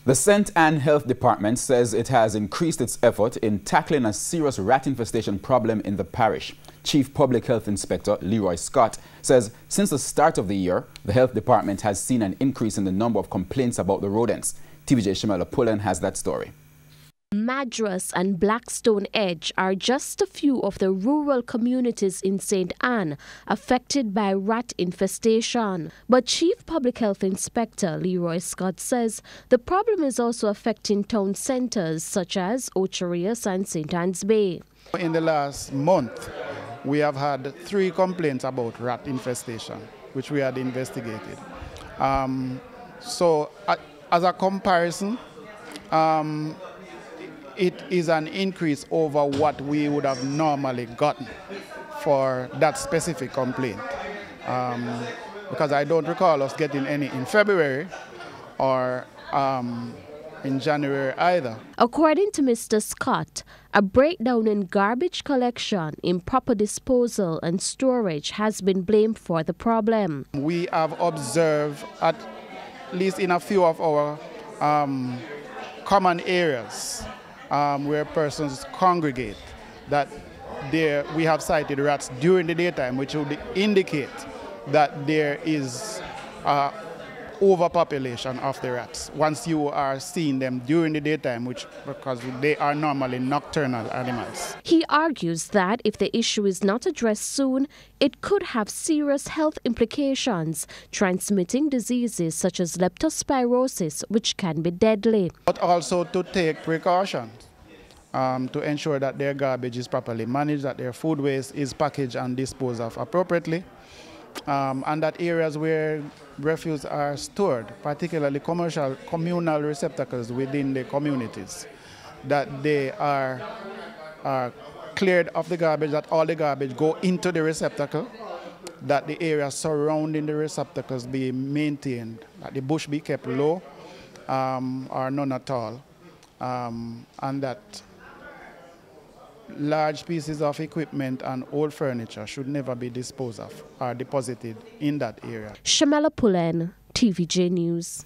The St. Anne Health Department says it has increased its effort in tackling a serious rat infestation problem in the parish. Chief Public Health Inspector Leroy Scott says since the start of the year, the health department has seen an increase in the number of complaints about the rodents. TVJ Shamela Pullen has that story. Madras and Blackstone Edge are just a few of the rural communities in St. Anne affected by rat infestation. But Chief Public Health Inspector Leroy Scott says the problem is also affecting town centres such as Ocherius and St. Anne's Bay. In the last month, we have had 3 complaints about rat infestation, which we had investigated. So as a comparison, it is an increase over what we would have normally gotten for that specific complaint. Because I don't recall us getting any in February or in January either. According to Mr. Scott, a breakdown in garbage collection, improper disposal and storage has been blamed for the problem. We have observed, at least in a few of our common areas, where persons congregate, that we have sighted rats during the daytime, which would indicate that there is overpopulation of the rats. Once you are seeing them during the daytime, because they are normally nocturnal animals. He argues that if the issue is not addressed soon, it could have serious health implications, transmitting diseases such as leptospirosis, which can be deadly. But also to take precautions to ensure that their garbage is properly managed, that their food waste is packaged and disposed of appropriately, and that areas where refuse are stored, particularly communal receptacles within the communities, that they are cleared of the garbage, that all the garbage go into the receptacle, that the area surrounding the receptacles be maintained, that the bush be kept low or none at all, and that large pieces of equipment and old furniture should never be disposed of or deposited in that area. Shamela Pullen, TVJ News.